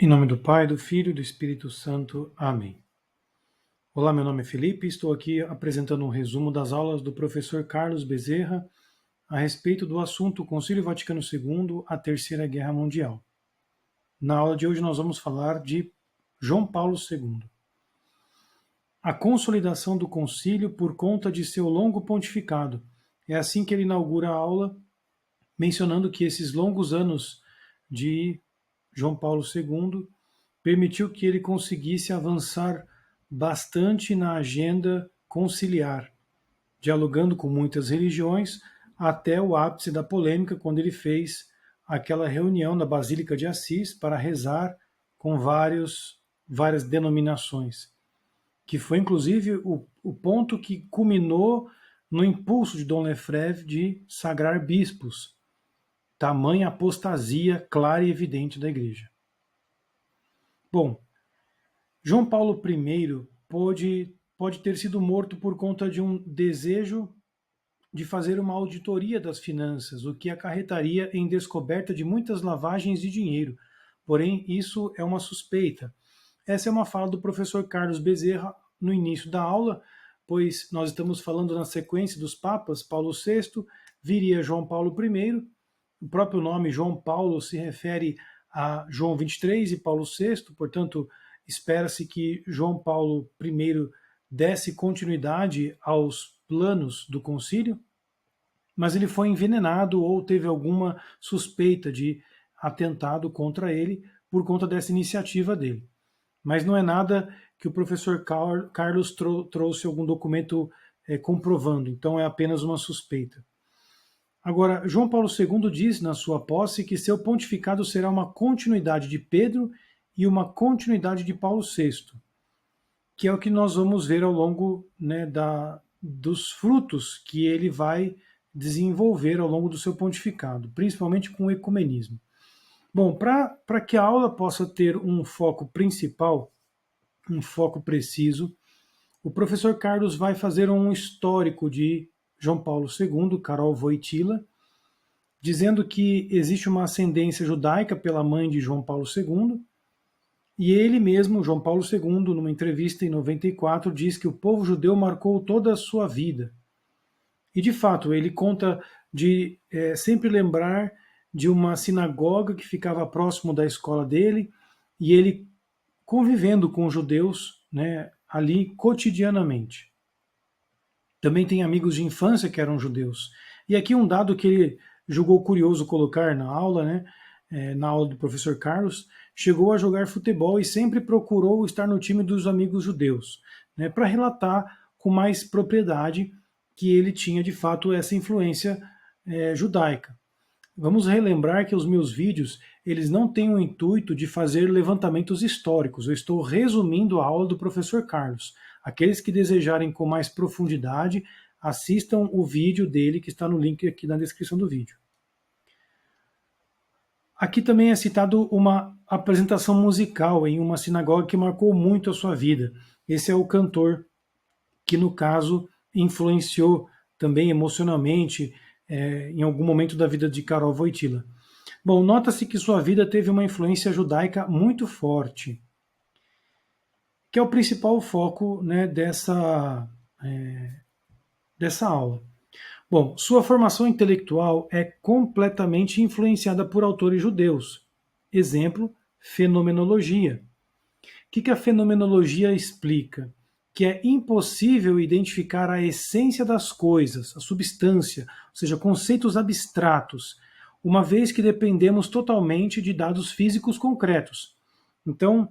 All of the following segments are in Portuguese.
Em nome do Pai, do Filho e do Espírito Santo. Amém. Olá, meu nome é Felipe, estou aqui apresentando um resumo das aulas do professor Carlos Bezerra a respeito do assunto Concílio Vaticano II, a Terceira Guerra Mundial. Na aula de hoje nós vamos falar de João Paulo II. A consolidação do concílio por conta de seu longo pontificado. É assim que ele inaugura a aula, mencionando que esses longos anos de João Paulo II permitiu que ele conseguisse avançar bastante na agenda conciliar, dialogando com muitas religiões, até o ápice da polêmica, quando ele fez aquela reunião na Basílica de Assis para rezar com várias denominações, que foi inclusive o ponto que culminou no impulso de Dom Lefebvre de sagrar bispos, tamanha apostasia clara e evidente da Igreja. Bom, João Paulo I pode ter sido morto por conta de um desejo de fazer uma auditoria das finanças, o que acarretaria em descoberta de muitas lavagens de dinheiro. Porém, isso é uma suspeita. Essa é uma fala do professor Carlos Bezerra no início da aula, pois nós estamos falando na sequência dos papas. Paulo VI, viria João Paulo I. O próprio nome João Paulo se refere a João 23 e Paulo VI, portanto, espera-se que João Paulo I desse continuidade aos planos do concílio, mas ele foi envenenado ou teve alguma suspeita de atentado contra ele por conta dessa iniciativa dele. Mas não é nada que o professor Carlos trouxe algum documento comprovando, então é apenas uma suspeita. Agora, João Paulo II diz na sua posse que seu pontificado será uma continuidade de Pedro e uma continuidade de Paulo VI, que é o que nós vamos ver ao longo, né, dos frutos que ele vai desenvolver ao longo do seu pontificado, principalmente com o ecumenismo. Bom, para que a aula possa ter um foco principal, um foco preciso, o professor Carlos vai fazer um histórico de João Paulo II, Karol Wojtyla, dizendo que existe uma ascendência judaica pela mãe de João Paulo II, e ele mesmo, João Paulo II, numa entrevista em 94, diz que o povo judeu marcou toda a sua vida. E, de fato, ele conta de sempre lembrar de uma sinagoga que ficava próximo da escola dele, e ele convivendo com os judeus, né, ali cotidianamente. Também tem amigos de infância que eram judeus. E aqui um dado que ele julgou curioso colocar na aula, né, na aula do professor Carlos, chegou a jogar futebol e sempre procurou estar no time dos amigos judeus, né, para relatar com mais propriedade que ele tinha de fato essa influência judaica. Vamos relembrar que os meus vídeos, eles não têm o intuito de fazer levantamentos históricos. Eu estou resumindo a aula do professor Carlos. Aqueles que desejarem com mais profundidade, assistam o vídeo dele, que está no link aqui na descrição do vídeo. Aqui também é citado uma apresentação musical em uma sinagoga que marcou muito a sua vida. Esse é o cantor que, no caso, influenciou também emocionalmente em algum momento da vida de Karol Wojtyla. Bom, nota-se que sua vida teve uma influência judaica muito forte, que é o principal foco, né, dessa aula. Bom, sua formação intelectual é completamente influenciada por autores judeus. Exemplo, fenomenologia. O que a fenomenologia explica? Que é impossível identificar a essência das coisas, a substância, ou seja, conceitos abstratos, uma vez que dependemos totalmente de dados físicos concretos. Então,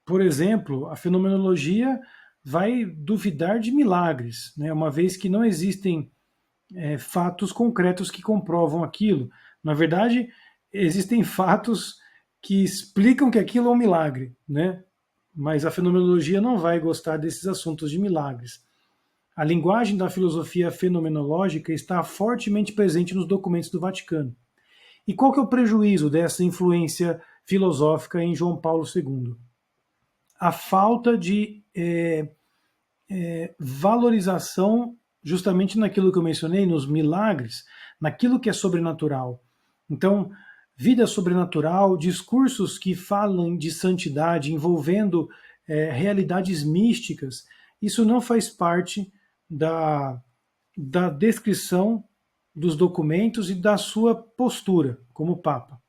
por exemplo, a fenomenologia vai duvidar de milagres, né, uma vez que não existem fatos concretos que comprovam aquilo. Na verdade, existem fatos que explicam que aquilo é um milagre, né? Mas a fenomenologia não vai gostar desses assuntos de milagres. A linguagem da filosofia fenomenológica está fortemente presente nos documentos do Vaticano. E qual que é o prejuízo dessa influência filosófica em João Paulo II? A falta de valorização justamente naquilo que eu mencionei, nos milagres, naquilo que é sobrenatural. Então, vida sobrenatural, discursos que falam de santidade envolvendo realidades místicas, isso não faz parte da descrição dos documentos e da sua postura como Papa.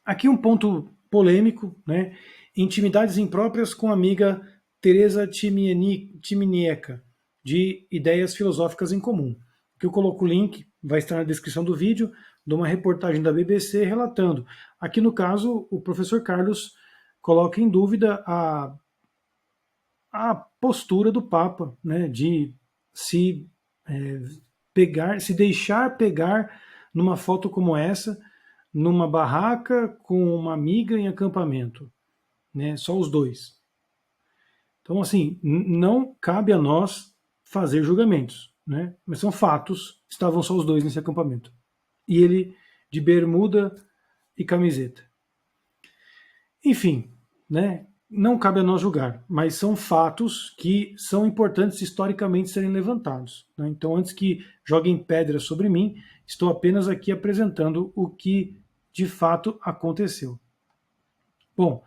Aqui um ponto polêmico, né? Intimidades impróprias com a amiga Teresa Timinieca, de Ideias Filosóficas em Comum. Que eu coloco o link, vai estar na descrição do vídeo, de uma reportagem da BBC relatando. Aqui no caso, o professor Carlos coloca em dúvida a postura do Papa, né, de se se deixar pegar numa foto como essa, numa barraca com uma amiga em acampamento, né, só os dois. Então, assim, não cabe a nós fazer julgamentos, né, mas são fatos, estavam só os dois nesse acampamento. E ele de bermuda e camiseta. Enfim, né, não cabe a nós julgar, mas são fatos que são importantes historicamente serem levantados, né? Então, antes que joguem pedras sobre mim, estou apenas aqui apresentando o que de fato aconteceu. Bom,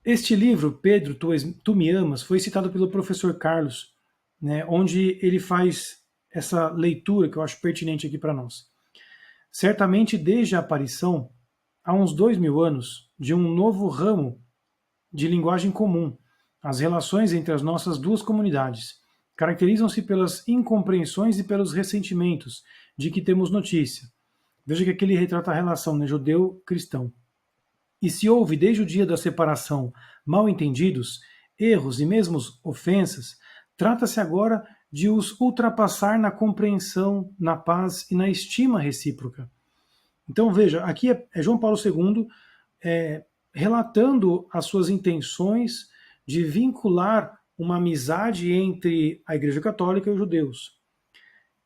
este livro, Pedro, Tu Me Amas, foi citado pelo professor Carlos, né, onde ele faz essa leitura que eu acho pertinente aqui para nós. Certamente, desde a aparição, há uns 2000 anos, de um novo ramo de linguagem comum, as relações entre as nossas duas comunidades caracterizam-se pelas incompreensões e pelos ressentimentos de que temos notícia. Veja que aqui ele retrata a relação, né, judeu-cristão. E se houve desde o dia da separação mal-entendidos, erros e mesmo ofensas, trata-se agora de os ultrapassar na compreensão, na paz e na estima recíproca. Então veja, aqui é João Paulo II relatando as suas intenções de vincular uma amizade entre a Igreja Católica e os judeus.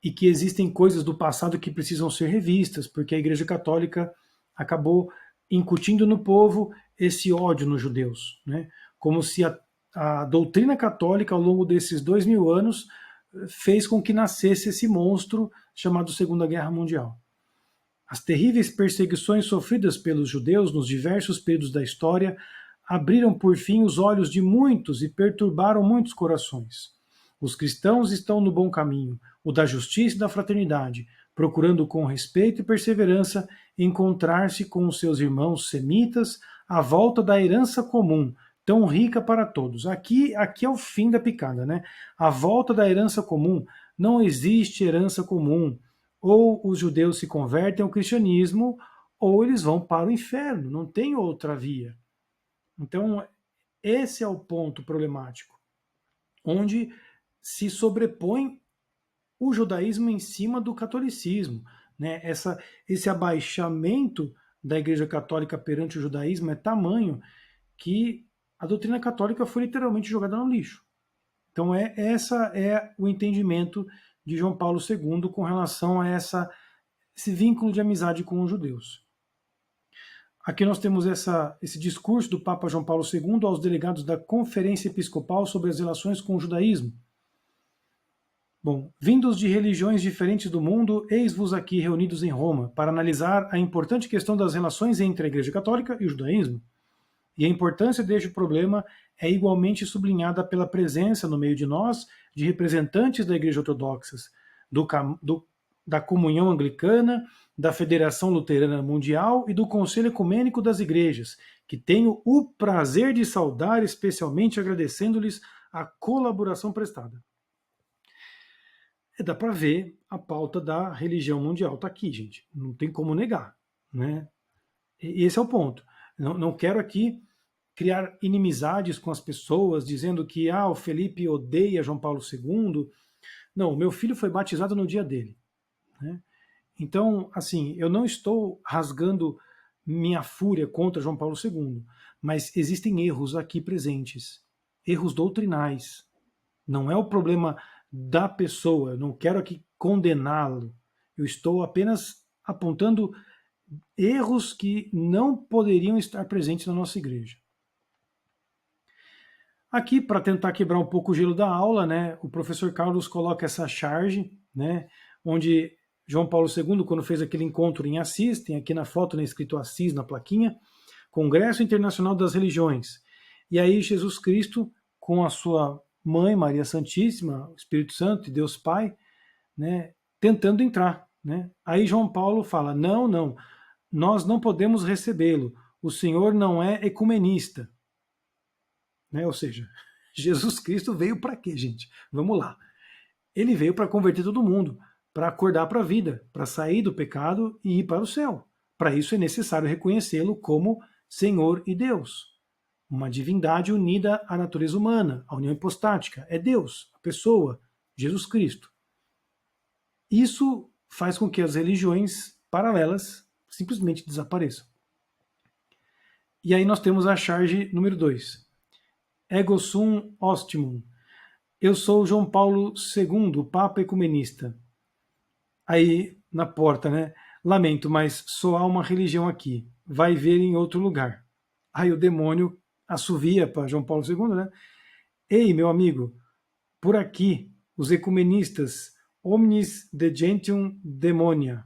E que existem coisas do passado que precisam ser revistas, porque a Igreja Católica acabou incutindo no povo esse ódio nos judeus, né? Como se a doutrina católica, ao longo desses 2000 anos, fez com que nascesse esse monstro chamado Segunda Guerra Mundial. As terríveis perseguições sofridas pelos judeus nos diversos períodos da história abriram por fim os olhos de muitos e perturbaram muitos corações. Os cristãos estão no bom caminho, o da justiça e da fraternidade, procurando com respeito e perseverança encontrar-se com os seus irmãos semitas à volta da herança comum, tão rica para todos. Aqui é o fim da picada, né? À volta da herança comum, não existe herança comum. Ou os judeus se convertem ao cristianismo, ou eles vão para o inferno, não tem outra via. Então, esse é o ponto problemático, onde se sobrepõe o judaísmo em cima do catolicismo, né? Esse abaixamento da Igreja Católica perante o judaísmo é tamanho que a doutrina católica foi literalmente jogada no lixo. Então, essa é o entendimento de João Paulo II com relação a esse vínculo de amizade com os judeus. Aqui nós temos esse discurso do Papa João Paulo II aos delegados da Conferência Episcopal sobre as relações com o judaísmo. Bom, vindos de religiões diferentes do mundo, eis-vos aqui reunidos em Roma para analisar a importante questão das relações entre a Igreja Católica e o judaísmo. E a importância deste problema é igualmente sublinhada pela presença no meio de nós de representantes da Igreja Ortodoxa, da Comunhão Anglicana, da Federação Luterana Mundial e do Conselho Ecumênico das Igrejas, que tenho o prazer de saudar, especialmente agradecendo-lhes a colaboração prestada. Dá para ver a pauta da religião mundial, está aqui, gente. Não tem como negar, né? E esse é o ponto. Não quero aqui criar inimizades com as pessoas, dizendo que o Felipe odeia João Paulo II. Não, meu filho foi batizado no dia dele, né? Então, assim, eu não estou rasgando minha fúria contra João Paulo II, mas existem erros aqui presentes, erros doutrinais. Não é o problema da pessoa, eu não quero aqui condená-lo. Eu estou apenas apontando erros que não poderiam estar presentes na nossa igreja. Aqui, para tentar quebrar um pouco o gelo da aula, né, o professor Carlos coloca essa charge, né, onde João Paulo II, quando fez aquele encontro em Assis, tem aqui na foto, né, escrito Assis na plaquinha, Congresso Internacional das Religiões. E aí Jesus Cristo, com a sua mãe, Maria Santíssima, o Espírito Santo e Deus Pai, né, tentando entrar. Né? Aí João Paulo fala, não, não, nós não podemos recebê-lo, o Senhor não é ecumenista. Né? Ou seja, Jesus Cristo veio para quê, gente? Vamos lá. Ele veio para converter todo mundo, para acordar para a vida, para sair do pecado e ir para o céu. Para isso é necessário reconhecê-lo como Senhor e Deus. Uma divindade unida à natureza humana, a união hipostática. É Deus, a pessoa, Jesus Cristo. Isso faz com que as religiões paralelas simplesmente desapareçam. E aí nós temos a charge número 2. Ego sum ostimum. Eu sou João Paulo II, Papa Ecumenista. Aí, na porta, né? Lamento, mas só há uma religião aqui. Vai ver em outro lugar. Aí o demônio assovia para João Paulo II, né? Ei, meu amigo, por aqui, os ecumenistas, omnis de gentium demonia.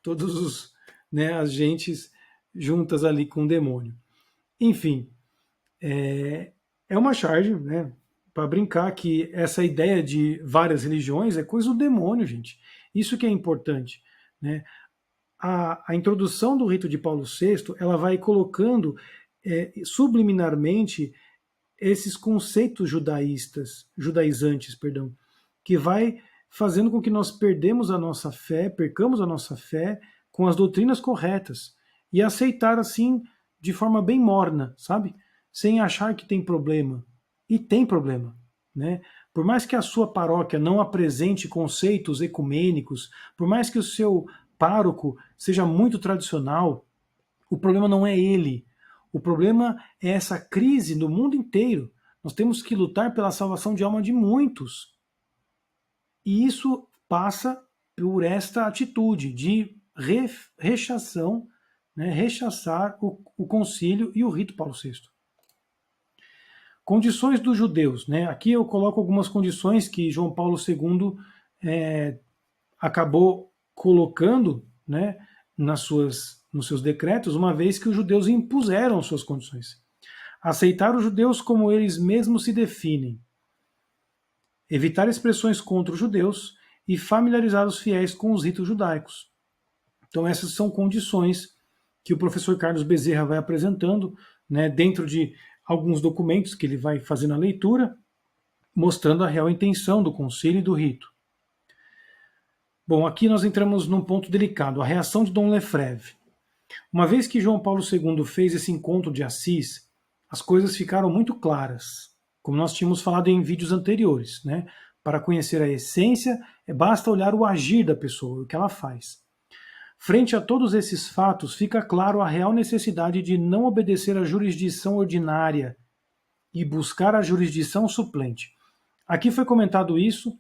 Todos os, né, as gentes juntas ali com o demônio. Enfim, é uma charge, né? Para brincar que essa ideia de várias religiões é coisa do demônio, gente. Isso que é importante, né? A introdução do rito de Paulo VI, ela vai colocando subliminarmente esses conceitos judaizantes, perdão, que vai fazendo com que nós percamos a nossa fé com as doutrinas corretas e aceitar assim de forma bem morna, sabe? Sem achar que tem problema. E tem problema, né? Por mais que a sua paróquia não apresente conceitos ecumênicos, por mais que o seu pároco seja muito tradicional, o problema não é ele. O problema é essa crise no mundo inteiro. Nós temos que lutar pela salvação de alma de muitos. E isso passa por esta atitude de rechaçar o concílio e o rito Paulo VI. Condições dos judeus. Né? Aqui eu coloco algumas condições que João Paulo II acabou colocando, né, nos seus decretos, uma vez que os judeus impuseram suas condições. Aceitar os judeus como eles mesmos se definem. Evitar expressões contra os judeus e familiarizar os fiéis com os ritos judaicos. Então essas são condições que o professor Carlos Bezerra vai apresentando, né, dentro de alguns documentos que ele vai fazendo a leitura, mostrando a real intenção do concílio e do rito. Bom, aqui nós entramos num ponto delicado, a reação de Dom Lefebvre. Uma vez que João Paulo II fez esse encontro de Assis, as coisas ficaram muito claras, como nós tínhamos falado em vídeos anteriores. Né? Para conhecer a essência, basta olhar o agir da pessoa, o que ela faz. Frente a todos esses fatos, fica claro a real necessidade de não obedecer à jurisdição ordinária e buscar a jurisdição suplente. Aqui foi comentado isso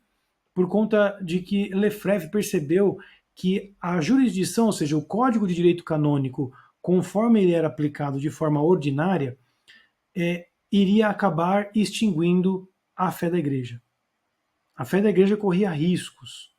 por conta de que Lefebvre percebeu que a jurisdição, ou seja, o Código de Direito Canônico, conforme ele era aplicado de forma ordinária, iria acabar extinguindo a fé da Igreja. A fé da Igreja corria riscos.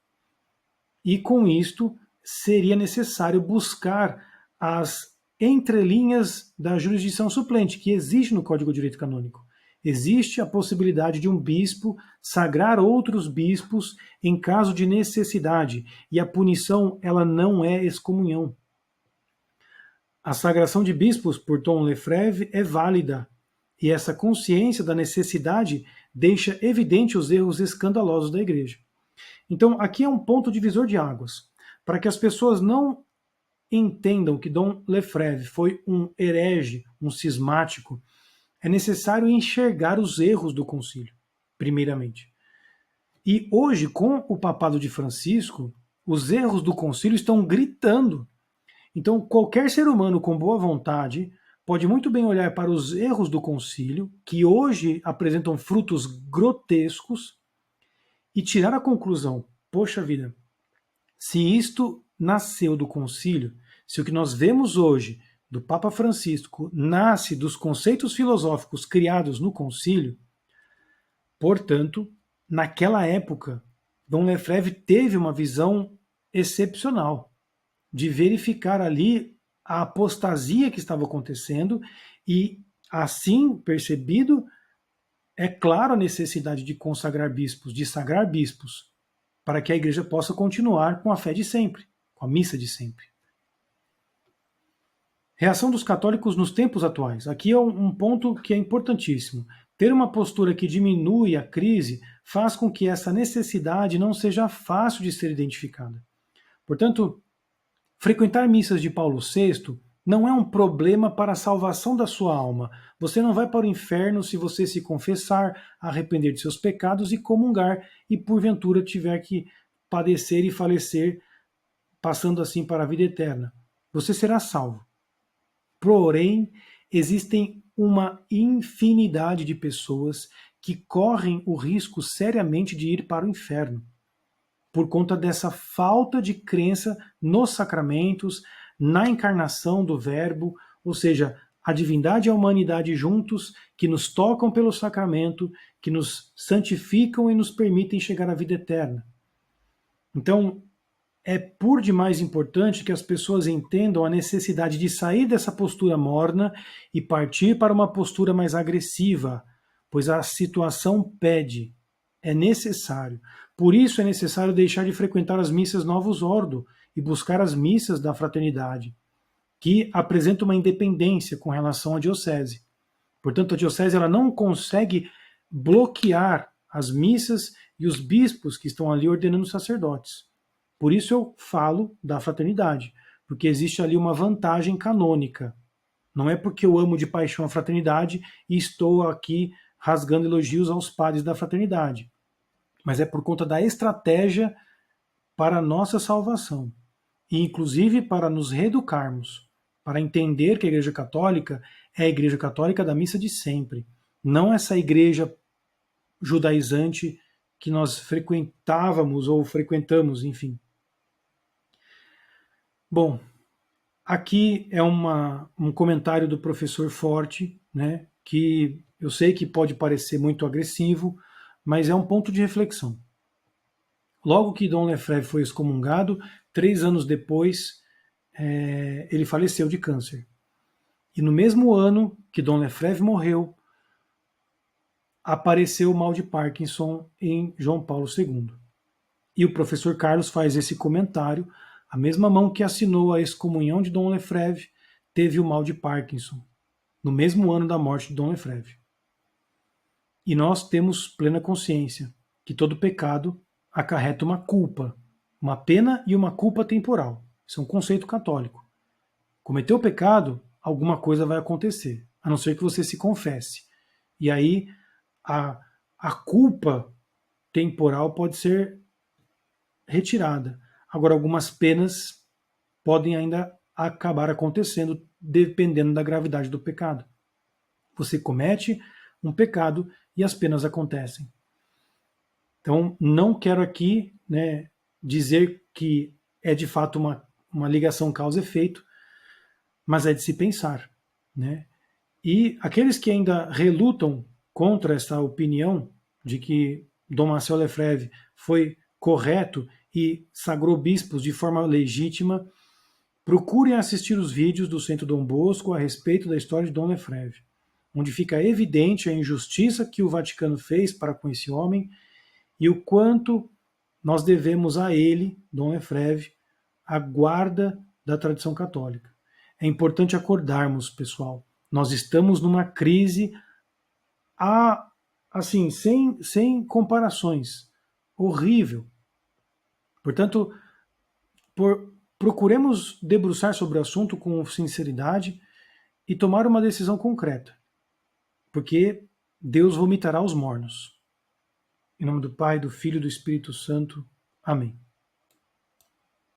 E com isto seria necessário buscar as entrelinhas da jurisdição suplente, que existe no Código de Direito Canônico. Existe a possibilidade de um bispo sagrar outros bispos em caso de necessidade, e a punição ela não é excomunhão. A sagração de bispos por Dom Lefebvre é válida, e essa consciência da necessidade deixa evidente os erros escandalosos da Igreja. Então, aqui é um ponto divisor de águas, para que as pessoas não entendam que Dom Lefebvre foi um herege, um cismático. É necessário enxergar os erros do concílio, primeiramente. E hoje, com o papado de Francisco, os erros do concílio estão gritando. Então, qualquer ser humano com boa vontade pode muito bem olhar para os erros do concílio, que hoje apresentam frutos grotescos, e tirar a conclusão: poxa vida, se isto nasceu do concílio, se o que nós vemos hoje do Papa Francisco nasce dos conceitos filosóficos criados no concílio, portanto, naquela época, Dom Lefebvre teve uma visão excepcional de verificar ali a apostasia que estava acontecendo e, assim percebido, é claro a necessidade de consagrar bispos, de sagrar bispos, para que a igreja possa continuar com a fé de sempre, com a missa de sempre. Reação dos católicos nos tempos atuais. Aqui é um ponto que é importantíssimo. Ter uma postura que diminui a crise faz com que essa necessidade não seja fácil de ser identificada. Portanto, frequentar missas de Paulo VI não é um problema para a salvação da sua alma. Você não vai para o inferno se você se confessar, arrepender de seus pecados e comungar e porventura tiver que padecer e falecer, passando assim para a vida eterna. Você será salvo. Porém, existem uma infinidade de pessoas que correm o risco seriamente de ir para o inferno, por conta dessa falta de crença nos sacramentos, na encarnação do Verbo, ou seja, a divindade e a humanidade juntos, que nos tocam pelo sacramento, que nos santificam e nos permitem chegar à vida eterna. Então, é por demais importante que as pessoas entendam a necessidade de sair dessa postura morna e partir para uma postura mais agressiva, pois a situação pede, é necessário. Por isso é necessário deixar de frequentar as missas Novus Ordo e buscar as missas da fraternidade, que apresentam uma independência com relação à diocese. Portanto, a diocese ela não consegue bloquear as missas e os bispos que estão ali ordenando sacerdotes. Por isso eu falo da fraternidade, porque existe ali uma vantagem canônica. Não é porque eu amo de paixão a fraternidade e estou aqui rasgando elogios aos padres da fraternidade, mas é por conta da estratégia para a nossa salvação, e inclusive para nos reeducarmos, para entender que a Igreja Católica é a Igreja Católica da missa de sempre, não essa igreja judaizante que nós frequentávamos ou frequentamos, enfim. Bom, aqui é um comentário do professor Forte, né, que eu sei que pode parecer muito agressivo, mas é um ponto de reflexão. Logo que Dom Lefebvre foi excomungado, 3 anos depois, ele faleceu de câncer. E no mesmo ano que Dom Lefebvre morreu, apareceu o mal de Parkinson em João Paulo II. E o professor Carlos faz esse comentário: a mesma mão que assinou a excomunhão de Dom Lefebvre teve o mal de Parkinson, no mesmo ano da morte de Dom Lefebvre. E nós temos plena consciência que todo pecado acarreta uma culpa, uma pena e uma culpa temporal. Isso é um conceito católico. Cometeu o pecado, alguma coisa vai acontecer, a não ser que você se confesse. E aí a culpa temporal pode ser retirada. Agora, algumas penas podem ainda acabar acontecendo dependendo da gravidade do pecado. Você comete um pecado e as penas acontecem. Então, não quero aqui, né, dizer que é de fato uma ligação causa-efeito, mas é de se pensar, né? E aqueles que ainda relutam contra essa opinião de que Dom Marcel Lefebvre foi correto e sagrou bispos de forma legítima, procurem assistir os vídeos do Centro Dom Bosco a respeito da história de Dom Lefebvre, onde fica evidente a injustiça que o Vaticano fez para com esse homem e o quanto nós devemos a ele, Dom Lefebvre, a guarda da tradição católica. É importante acordarmos, pessoal. Nós estamos numa crise assim, sem comparações. Horrível. Portanto, procuremos debruçar sobre o assunto com sinceridade e tomar uma decisão concreta, porque Deus vomitará os mornos. Em nome do Pai, do Filho e do Espírito Santo. Amém.